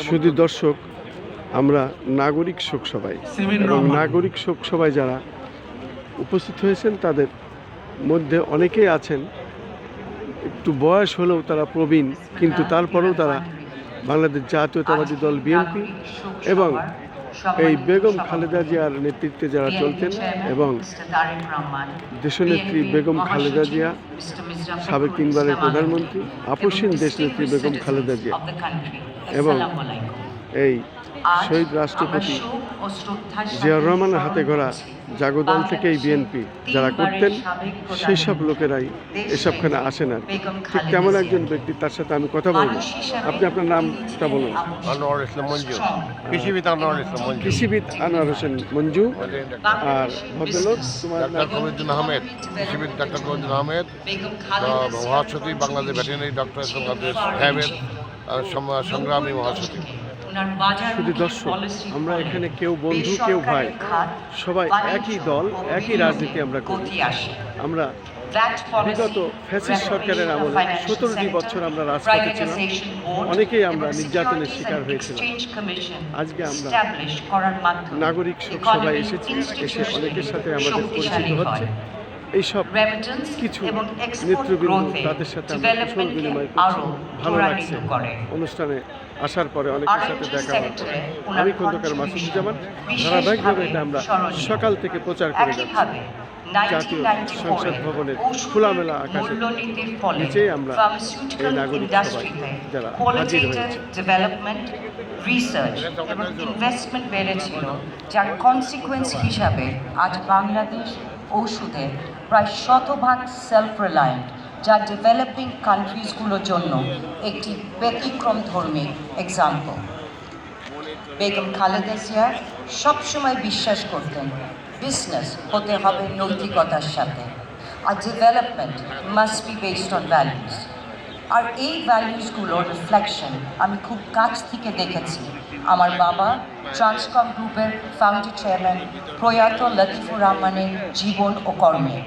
শুধু দর্শক, আমরা নাগরিক শোক সভায় এবং নাগরিক শোক সভায় যারা উপস্থিত হয়েছেন তাদের মধ্যে অনেকেই আছেন একটু বয়স হলেও তারা প্রবীণ, কিন্তু তারপরেও তারা বাংলাদেশ জাতীয়তাবাদী দল বিএনপি এবং এই বেগম খালেদা জিয়ার নেতৃত্বে যারা চলতেন এবং দেশনেত্রী বেগম খালেদা জিয়া, সাবেক 3 বারের প্রধানমন্ত্রী, আপসহীন দেশনেত্রী বেগম খালেদা জিয়া এবং এই শহীদ রাষ্ট্রপতি জিয়াউর রহমানের হাতে গড়া জাগদল থেকে এই বিএনপি যারা করতেন সেই সব লোকেরাই এসবখানে আসেন। আর ঠিক তেমন একজন ব্যক্তি, তার সাথে আমি কথা বলবো। আপনি আপনার নামটা বলুন। আনোয়ার ইসলাম মঞ্জু, কৃষিবিদ আনোয়ার ইসলাম মঞ্জু। কৃষিবিদ আনোয়ার হোসেন মঞ্জু। আর ভদ্রলোক তোমার ডাক্তার কবিরুদ্দিন আহমেদ, কৃষিবিদ ডাক্তার কবিরুদ্দিন আহমেদ, মহাসচিব বাংলাদেশ ভেটেরিনারি ডক্টর সাহেবের সংগ্রামী মহাসচিব। শুধু দর্শক, আমরা এখানে কেউ বন্ধু কেউ ভাই, সবাই একই দল, একই রাজনীতি আমরা করি। আমরা বিগত ফ্যাসিস্ট সরকারের আমলে 17টি বছর আমরা রাজপথে ছিলাম, অনেকেই আমরা নির্যাতনের শিকার হয়েছিলাম। আজকে আমরা নাগরিক শোক সভায় এসেছি, এসে অনেকের সাথে আমাদের পরিচিত হচ্ছে। এইসব কিছু নেতৃবৃন্দ, তাদের সাথে আমরা কুশল বিনিময় করছি, ভালো লাগছে। অনুষ্ঠানে আসার পরে অনেকের সাথে দেখা হচ্ছে। আমি খন্দকার মাসুদুজ্জামান, ধারাবাহিকভাবে এটা আমরা সকাল থেকে প্রচার করে যাচ্ছি। জাতীয় সংসদ ভবনের খোলামেলা আকাশের নিচেই আমরা এই নাগরিক সভায় যারা হাজির হয়েছে। রিসার্চ এবং ইনভেস্টমেন্ট বেড়েছিল, যার কনসিকুয়েন্স হিসাবে আজ বাংলাদেশ ঔষধে প্রায় 100% সেলফ রিলায়েন্ট, যা ডেভেলপিং কান্ট্রিজগুলোর জন্য একটি ব্যতিক্রমধর্মী এক্সাম্পল। বেগম খালেদা জিয়া সবসময় বিশ্বাস করতেন বিজনেস হতে হবে নৈতিকতার সাথে, আর development must be based on values. আর এই ভ্যালুজগুলোর রিফ্লেকশন আমি খুব কাছ থেকে দেখেছি আমার বাবা ট্রান্সকম গ্রুপের ফাউন্ডার চেয়ারম্যান প্রয়াত লতিফুর রহমানের জীবন ও কর্মে।